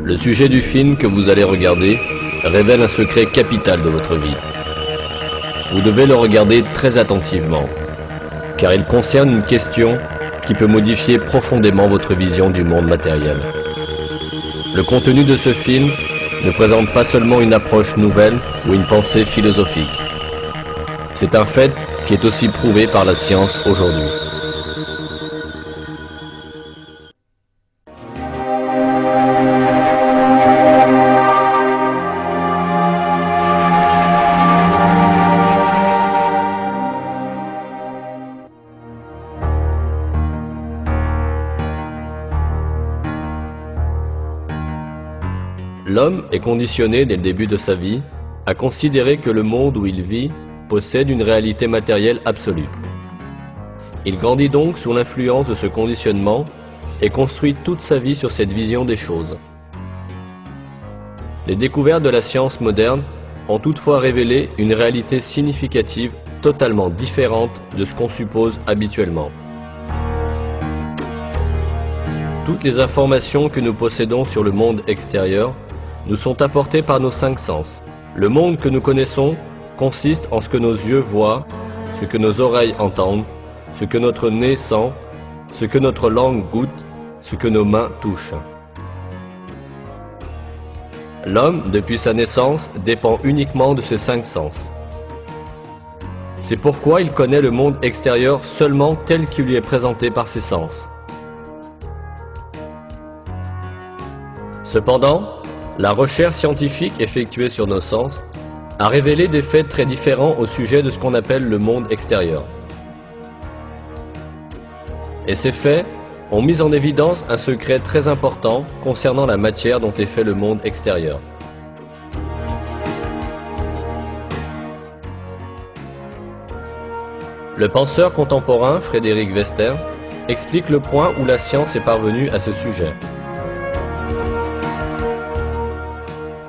Le sujet du film que vous allez regarder révèle un secret capital de votre vie. Vous devez le regarder très attentivement, car il concerne une question qui peut modifier profondément votre vision du monde matériel. Le contenu de ce film ne présente pas seulement une approche nouvelle ou une pensée philosophique. C'est un fait qui est aussi prouvé par la science aujourd'hui. L'homme est conditionné dès le début de sa vie à considérer que le monde où il vit possède une réalité matérielle absolue. Il grandit donc sous l'influence de ce conditionnement et construit toute sa vie sur cette vision des choses. Les découvertes de la science moderne ont toutefois révélé une réalité significative totalement différente de ce qu'on suppose habituellement. Toutes les informations que nous possédons sur le monde extérieur nous sont apportées par nos 5 sens. Le monde que nous connaissons consiste en ce que nos yeux voient, ce que nos oreilles entendent, ce que notre nez sent, ce que notre langue goûte, ce que nos mains touchent. L'homme, depuis sa naissance, dépend uniquement de ces 5 sens. C'est pourquoi il connaît le monde extérieur seulement tel qu'il lui est présenté par ses sens. Cependant, la recherche scientifique effectuée sur nos sens a révélé des faits très différents au sujet de ce qu'on appelle le monde extérieur. Et ces faits ont mis en évidence un secret très important concernant la matière dont est fait le monde extérieur. Le penseur contemporain Frédéric Wester explique le point où la science est parvenue à ce sujet.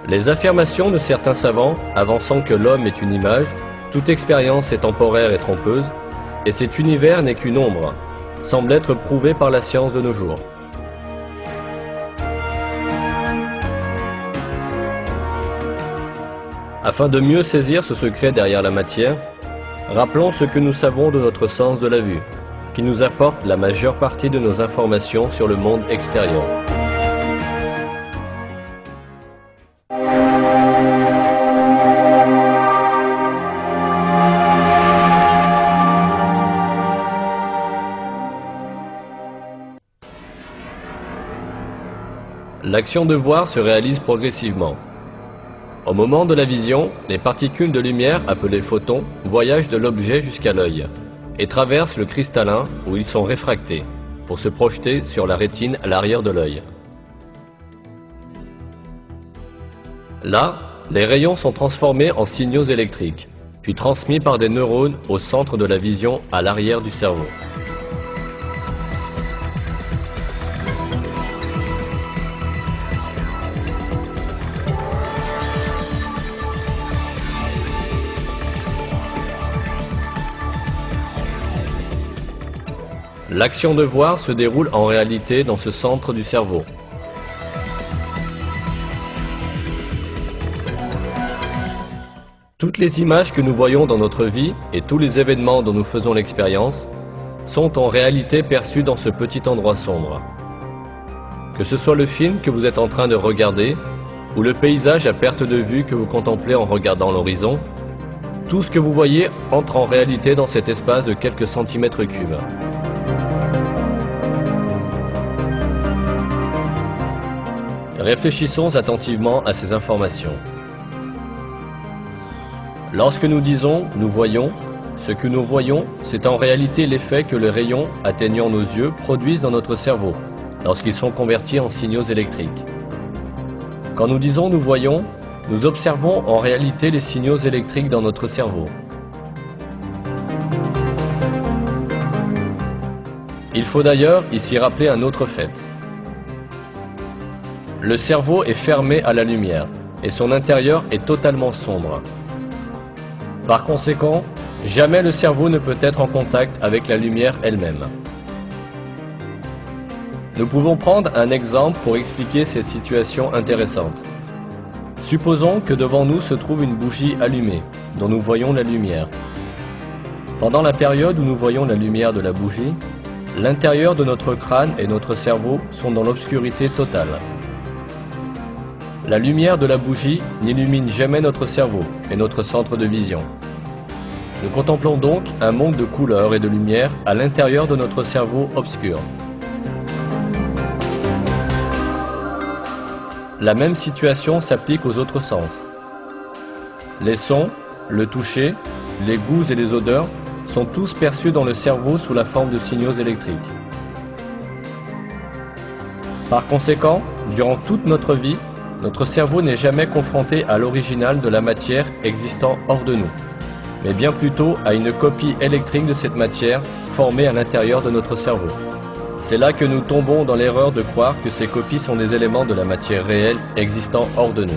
Les affirmations de certains savants avançant que l'homme est une image, toute expérience est temporaire et trompeuse, et cet univers n'est qu'une ombre, semblent être prouvées par la science de nos jours. Afin de mieux saisir ce secret derrière la matière, rappelons ce que nous savons de notre sens de la vue, qui nous apporte la majeure partie de nos informations sur le monde extérieur. L'action de voir se réalise progressivement. Au moment de la vision, les particules de lumière, appelées photons, voyagent de l'objet jusqu'à l'œil et traversent le cristallin où ils sont réfractés pour se projeter sur la rétine à l'arrière de l'œil. Là, les rayons sont transformés en signaux électriques, puis transmis par des neurones au centre de la vision à l'arrière du cerveau. L'action de voir se déroule en réalité dans ce centre du cerveau. Toutes les images que nous voyons dans notre vie et tous les événements dont nous faisons l'expérience sont en réalité perçus dans ce petit endroit sombre. Que ce soit le film que vous êtes en train de regarder ou le paysage à perte de vue que vous contemplez en regardant l'horizon, tout ce que vous voyez entre en réalité dans cet espace de quelques centimètres cubes. Réfléchissons attentivement à ces informations. Lorsque nous disons « nous voyons », ce que nous voyons, c'est en réalité l'effet que les rayons atteignant nos yeux produisent dans notre cerveau, lorsqu'ils sont convertis en signaux électriques. Quand nous disons « nous voyons », nous observons en réalité les signaux électriques dans notre cerveau. Il faut d'ailleurs ici rappeler un autre fait. Le cerveau est fermé à la lumière et son intérieur est totalement sombre. Par conséquent, jamais le cerveau ne peut être en contact avec la lumière elle-même. Nous pouvons prendre un exemple pour expliquer cette situation intéressante. Supposons que devant nous se trouve une bougie allumée, dont nous voyons la lumière. Pendant la période où nous voyons la lumière de la bougie, l'intérieur de notre crâne et notre cerveau sont dans l'obscurité totale. La lumière de la bougie n'illumine jamais notre cerveau et notre centre de vision. Nous contemplons donc un monde de couleurs et de lumière à l'intérieur de notre cerveau obscur. La même situation s'applique aux autres sens. Les sons, le toucher, les goûts et les odeurs sont tous perçus dans le cerveau sous la forme de signaux électriques. Par conséquent, durant toute notre vie, notre cerveau n'est jamais confronté à l'original de la matière existant hors de nous, mais bien plutôt à une copie électrique de cette matière formée à l'intérieur de notre cerveau. C'est là que nous tombons dans l'erreur de croire que ces copies sont des éléments de la matière réelle existant hors de nous.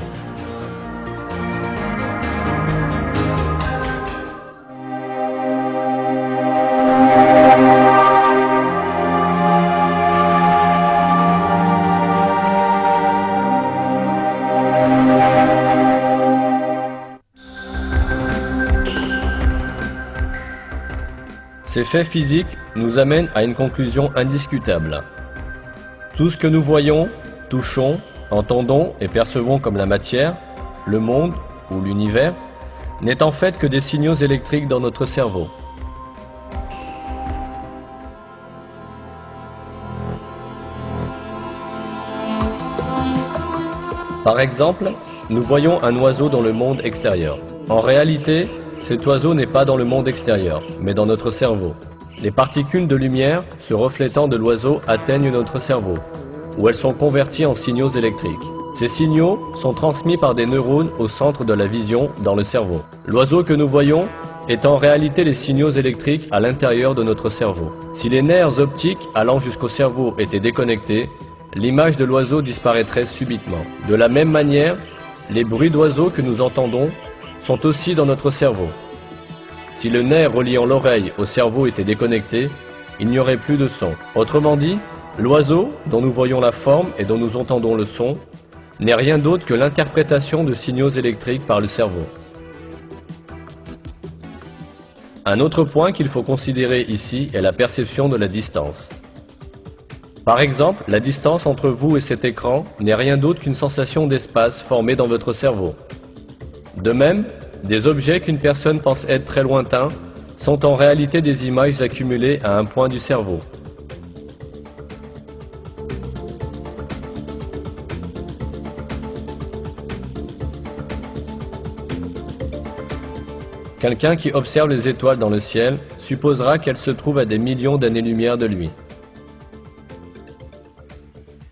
Ces faits physiques nous amènent à une conclusion indiscutable. Tout ce que nous voyons, touchons, entendons et percevons comme la matière, le monde ou l'univers, n'est en fait que des signaux électriques dans notre cerveau. Par exemple, nous voyons un oiseau dans le monde extérieur. En réalité, cet oiseau n'est pas dans le monde extérieur, mais dans notre cerveau. Les particules de lumière se reflétant de l'oiseau atteignent notre cerveau, où elles sont converties en signaux électriques. Ces signaux sont transmis par des neurones au centre de la vision dans le cerveau. L'oiseau que nous voyons est en réalité les signaux électriques à l'intérieur de notre cerveau. Si les nerfs optiques allant jusqu'au cerveau étaient déconnectés, l'image de l'oiseau disparaîtrait subitement. De la même manière, les bruits d'oiseaux que nous entendons sont aussi dans notre cerveau. Si le nerf reliant l'oreille au cerveau était déconnecté, il n'y aurait plus de son. Autrement dit, l'oiseau, dont nous voyons la forme et dont nous entendons le son, n'est rien d'autre que l'interprétation de signaux électriques par le cerveau. Un autre point qu'il faut considérer ici est la perception de la distance. Par exemple, la distance entre vous et cet écran n'est rien d'autre qu'une sensation d'espace formée dans votre cerveau. De même, des objets qu'une personne pense être très lointains sont en réalité des images accumulées à un point du cerveau. Quelqu'un qui observe les étoiles dans le ciel supposera qu'elles se trouvent à des millions d'années-lumière de lui.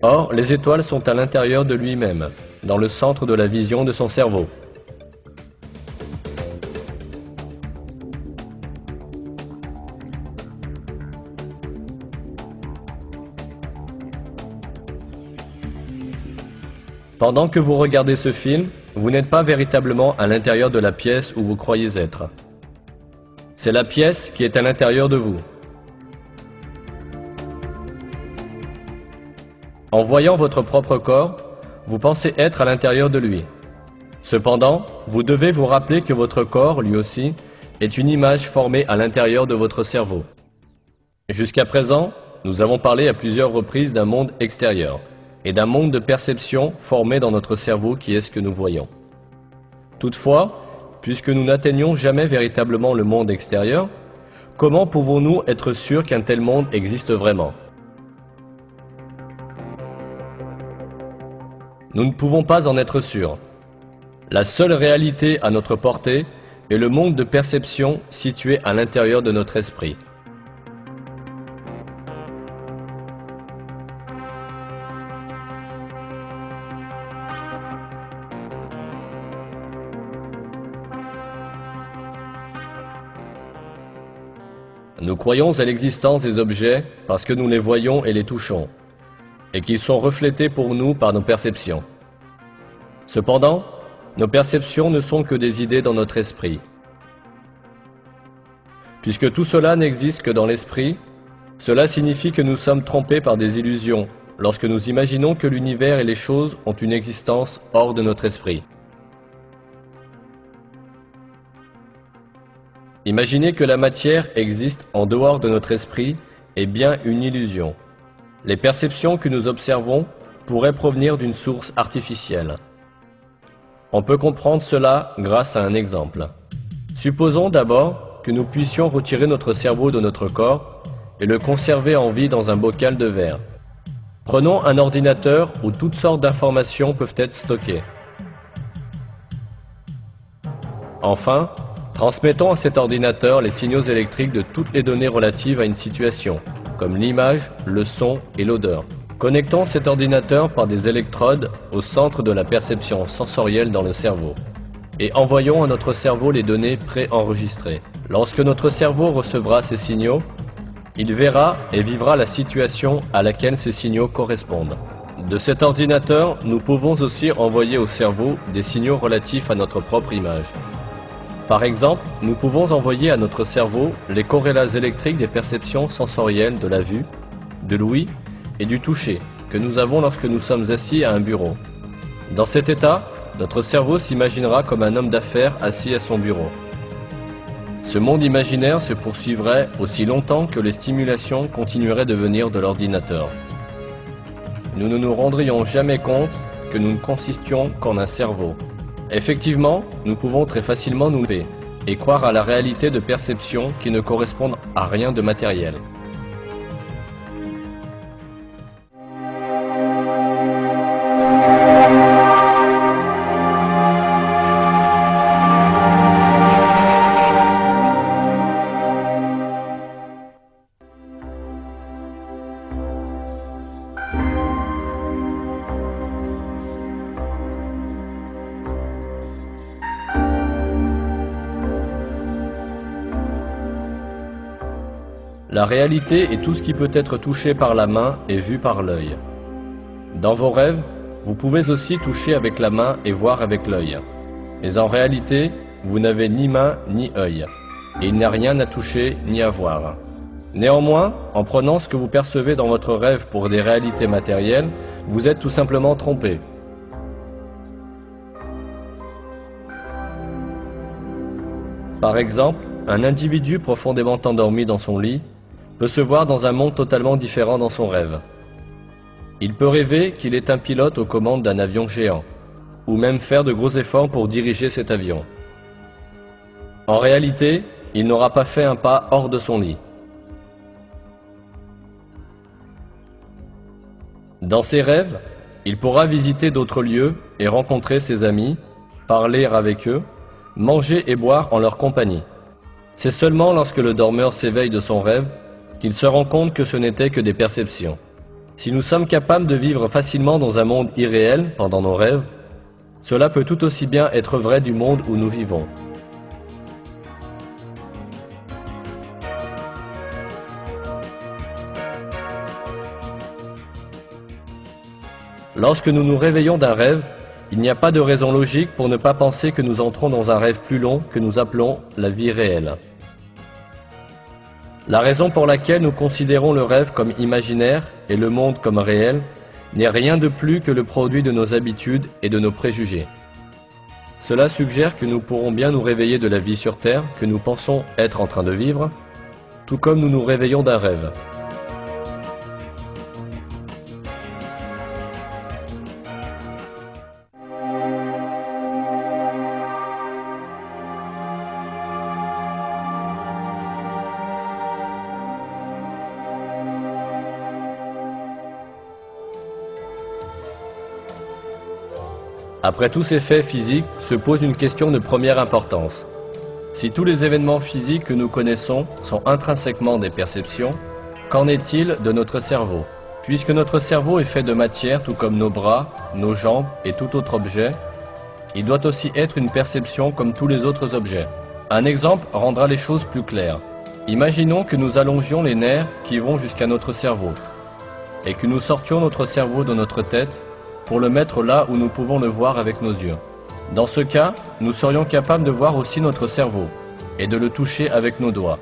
Or, les étoiles sont à l'intérieur de lui-même, dans le centre de la vision de son cerveau. Pendant que vous regardez ce film, vous n'êtes pas véritablement à l'intérieur de la pièce où vous croyez être. C'est la pièce qui est à l'intérieur de vous. En voyant votre propre corps, vous pensez être à l'intérieur de lui. Cependant, vous devez vous rappeler que votre corps, lui aussi, est une image formée à l'intérieur de votre cerveau. Jusqu'à présent, nous avons parlé à plusieurs reprises d'un monde extérieur et d'un monde de perception formé dans notre cerveau qui est ce que nous voyons. Toutefois, puisque nous n'atteignons jamais véritablement le monde extérieur, comment pouvons-nous être sûrs qu'un tel monde existe vraiment ? Nous ne pouvons pas en être sûrs. La seule réalité à notre portée est le monde de perception situé à l'intérieur de notre esprit. Nous croyons à l'existence des objets parce que nous les voyons et les touchons, et qu'ils sont reflétés pour nous par nos perceptions. Cependant, nos perceptions ne sont que des idées dans notre esprit. Puisque tout cela n'existe que dans l'esprit, cela signifie que nous sommes trompés par des illusions lorsque nous imaginons que l'univers et les choses ont une existence hors de notre esprit. Imaginer que la matière existe en dehors de notre esprit est bien une illusion. Les perceptions que nous observons pourraient provenir d'une source artificielle. On peut comprendre cela grâce à un exemple. Supposons d'abord que nous puissions retirer notre cerveau de notre corps et le conserver en vie dans un bocal de verre. Prenons un ordinateur où toutes sortes d'informations peuvent être stockées. Enfin, transmettons à cet ordinateur les signaux électriques de toutes les données relatives à une situation, comme l'image, le son et l'odeur. Connectons cet ordinateur par des électrodes au centre de la perception sensorielle dans le cerveau et envoyons à notre cerveau les données préenregistrées. Lorsque notre cerveau recevra ces signaux, il verra et vivra la situation à laquelle ces signaux correspondent. De cet ordinateur, nous pouvons aussi envoyer au cerveau des signaux relatifs à notre propre image. Par exemple, nous pouvons envoyer à notre cerveau les corrélats électriques des perceptions sensorielles de la vue, de l'ouïe et du toucher que nous avons lorsque nous sommes assis à un bureau. Dans cet état, notre cerveau s'imaginera comme un homme d'affaires assis à son bureau. Ce monde imaginaire se poursuivrait aussi longtemps que les stimulations continueraient de venir de l'ordinateur. Nous ne nous rendrions jamais compte que nous ne consistions qu'en un cerveau. Effectivement, nous pouvons très facilement nous tromper et croire à la réalité de perceptions qui ne correspondent à rien de matériel. La réalité est tout ce qui peut être touché par la main et vu par l'œil. Dans vos rêves, vous pouvez aussi toucher avec la main et voir avec l'œil. Mais en réalité, vous n'avez ni main ni œil, et il n'y a rien à toucher ni à voir. Néanmoins, en prenant ce que vous percevez dans votre rêve pour des réalités matérielles, vous êtes tout simplement trompé. Par exemple, un individu profondément endormi dans son lit peut se voir dans un monde totalement différent dans son rêve. Il peut rêver qu'il est un pilote aux commandes d'un avion géant, ou même faire de gros efforts pour diriger cet avion. En réalité, il n'aura pas fait un pas hors de son lit. Dans ses rêves, il pourra visiter d'autres lieux et rencontrer ses amis, parler avec eux, manger et boire en leur compagnie. C'est seulement lorsque le dormeur s'éveille de son rêve qu'il se rend compte que ce n'était que des perceptions. Si nous sommes capables de vivre facilement dans un monde irréel pendant nos rêves, cela peut tout aussi bien être vrai du monde où nous vivons. Lorsque nous nous réveillons d'un rêve, il n'y a pas de raison logique pour ne pas penser que nous entrons dans un rêve plus long que nous appelons la vie réelle. La raison pour laquelle nous considérons le rêve comme imaginaire et le monde comme réel n'est rien de plus que le produit de nos habitudes et de nos préjugés. Cela suggère que nous pourrons bien nous réveiller de la vie sur Terre que nous pensons être en train de vivre, tout comme nous nous réveillons d'un rêve. Après tous ces faits physiques, se pose une question de première importance. Si tous les événements physiques que nous connaissons sont intrinsèquement des perceptions, qu'en est-il de notre cerveau? Puisque notre cerveau est fait de matière tout comme nos bras, nos jambes et tout autre objet, il doit aussi être une perception comme tous les autres objets. Un exemple rendra les choses plus claires. Imaginons que nous allongions les nerfs qui vont jusqu'à notre cerveau et que nous sortions notre cerveau de notre tête pour le mettre là où nous pouvons le voir avec nos yeux. Dans ce cas, nous serions capables de voir aussi notre cerveau et de le toucher avec nos doigts.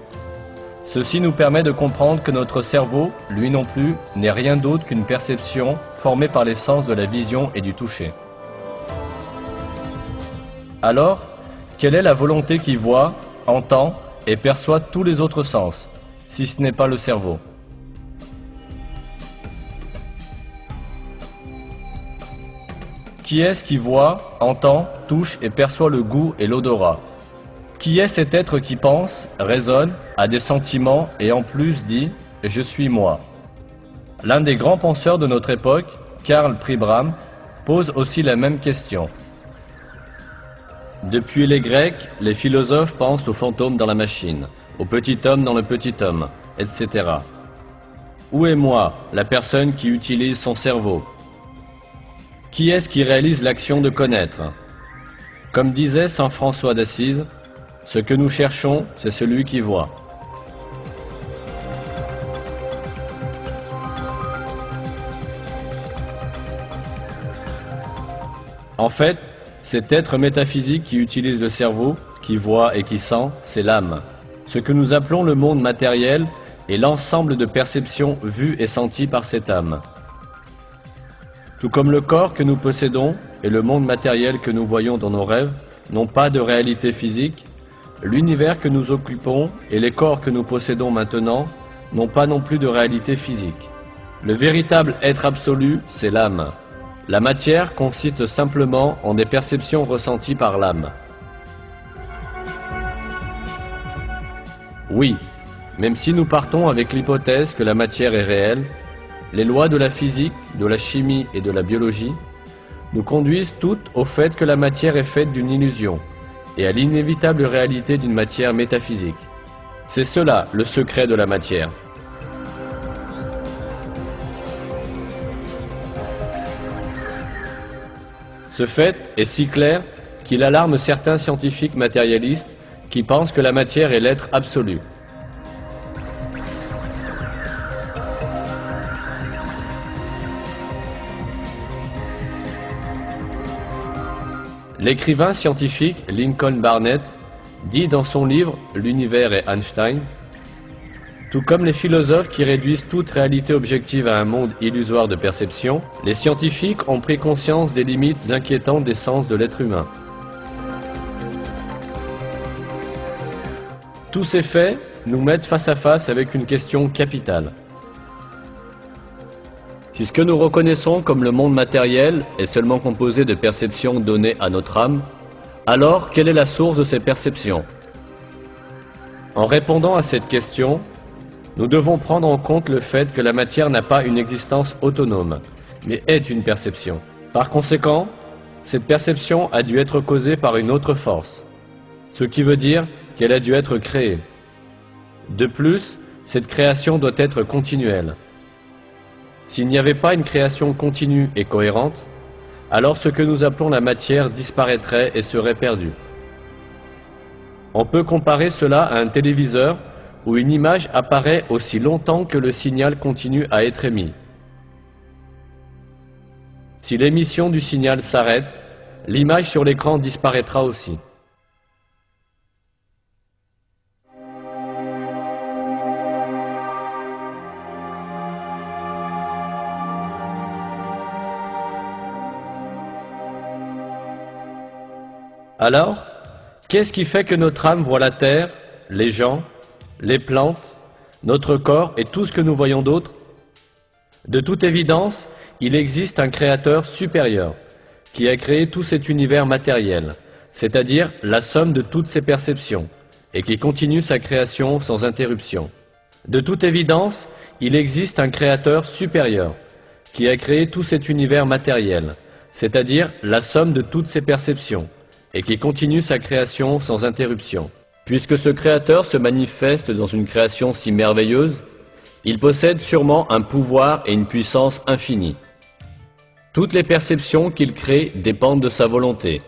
Ceci nous permet de comprendre que notre cerveau, lui non plus, n'est rien d'autre qu'une perception formée par les sens de la vision et du toucher. Alors, quelle est la volonté qui voit, entend et perçoit tous les autres sens, si ce n'est pas le cerveau? Qui est-ce qui voit, entend, touche et perçoit le goût et l'odorat? Qui est cet être qui pense, raisonne, a des sentiments et en plus dit « Je suis moi ». L'un des grands penseurs de notre époque, Karl Pribram, pose aussi la même question. Depuis les Grecs, les philosophes pensent aux fantômes dans la machine, au petit homme dans le petit homme, etc. Où est moi, la personne qui utilise son cerveau? Qui est-ce qui réalise l'action de connaître? Comme disait saint François d'Assise, ce que nous cherchons, c'est celui qui voit. En fait, cet être métaphysique qui utilise le cerveau, qui voit et qui sent, c'est l'âme. Ce que nous appelons le monde matériel est l'ensemble de perceptions vues et senties par cette âme. Tout comme le corps que nous possédons et le monde matériel que nous voyons dans nos rêves n'ont pas de réalité physique, l'univers que nous occupons et les corps que nous possédons maintenant n'ont pas non plus de réalité physique. Le véritable être absolu, c'est l'âme. La matière consiste simplement en des perceptions ressenties par l'âme. Oui, même si nous partons avec l'hypothèse que la matière est réelle, les lois de la physique, de la chimie et de la biologie nous conduisent toutes au fait que la matière est faite d'une illusion et à l'inévitable réalité d'une matière métaphysique. C'est cela le secret de la matière. Ce fait est si clair qu'il alarme certains scientifiques matérialistes qui pensent que la matière est l'être absolu. L'écrivain scientifique Lincoln Barnett dit dans son livre « L'univers et Einstein » tout comme les philosophes qui réduisent toute réalité objective à un monde illusoire de perception, les scientifiques ont pris conscience des limites inquiétantes des sens de l'être humain. Tous ces faits nous mettent face à face avec une question capitale. Si ce que nous reconnaissons comme le monde matériel est seulement composé de perceptions données à notre âme, alors quelle est la source de ces perceptions? En répondant à cette question, nous devons prendre en compte le fait que la matière n'a pas une existence autonome, mais est une perception. Par conséquent, cette perception a dû être causée par une autre force, ce qui veut dire qu'elle a dû être créée. De plus, cette création doit être continuelle. S'il n'y avait pas une création continue et cohérente, alors ce que nous appelons la matière disparaîtrait et serait perdu. On peut comparer cela à un téléviseur où une image apparaît aussi longtemps que le signal continue à être émis. Si l'émission du signal s'arrête, l'image sur l'écran disparaîtra aussi. Alors, qu'est-ce qui fait que notre âme voit la terre, les gens, les plantes, notre corps et tout ce que nous voyons d'autre? De toute évidence, il existe un créateur supérieur qui a créé tout cet univers matériel, c'est-à-dire la somme de toutes ses perceptions, et qui continue sa création sans interruption. De toute évidence, il existe un créateur supérieur qui a créé tout cet univers matériel, c'est-à-dire la somme de toutes ses perceptions, et qui continue sa création sans interruption. Puisque ce créateur se manifeste dans une création si merveilleuse, il possède sûrement un pouvoir et une puissance infinie. Toutes les perceptions qu'il crée dépendent de sa volonté,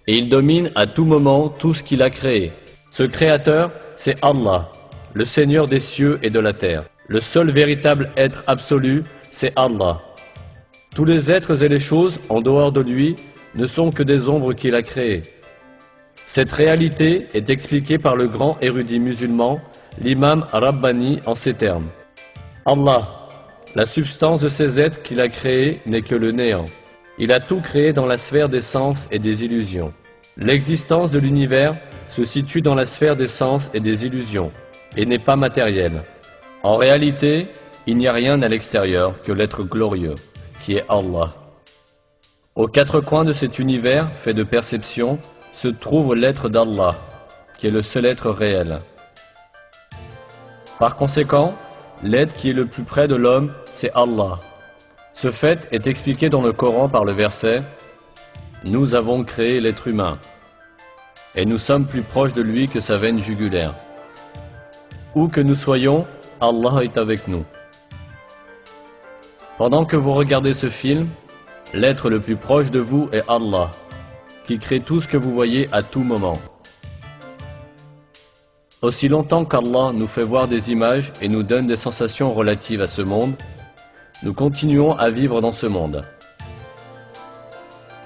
et il domine à tout moment tout ce qu'il a créé. Ce créateur, c'est Allah, le Seigneur des cieux et de la terre. Le seul véritable être absolu, c'est Allah. Tous les êtres et les choses en dehors de lui ne sont que des ombres qu'il a créées. Cette réalité est expliquée par le grand érudit musulman l'imam Rabbani en ces termes. Allah, la substance de ces êtres qu'il a créés n'est que le néant. Il a tout créé dans la sphère des sens et des illusions. L'existence de l'univers se situe dans la sphère des sens et des illusions, et n'est pas matérielle. En réalité, il n'y a rien à l'extérieur que l'être glorieux, qui est Allah. Aux quatre coins de cet univers fait de perception se trouve l'être d'Allah, qui est le seul être réel. Par conséquent, l'être qui est le plus près de l'homme, c'est Allah. Ce fait est expliqué dans le Coran par le verset « Nous avons créé l'être humain, et nous sommes plus proches de lui que sa veine jugulaire. Où que nous soyons, Allah est avec nous. » Pendant que vous regardez ce film, l'être le plus proche de vous est Allah, qui crée tout ce que vous voyez à tout moment. Aussi longtemps qu'Allah nous fait voir des images et nous donne des sensations relatives à ce monde, nous continuons à vivre dans ce monde.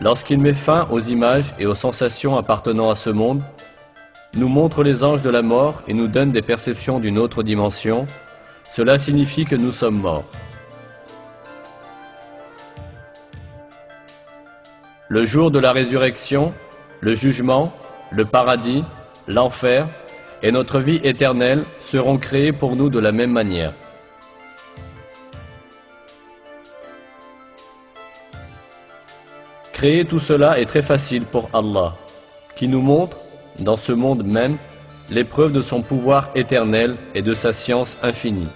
Lorsqu'il met fin aux images et aux sensations appartenant à ce monde, nous montre les anges de la mort et nous donne des perceptions d'une autre dimension, cela signifie que nous sommes morts. Le jour de la résurrection, le jugement, le paradis, l'enfer et notre vie éternelle seront créés pour nous de la même manière. Créer tout cela est très facile pour Allah, qui nous montre, dans ce monde même, l'épreuve de son pouvoir éternel et de sa science infinie.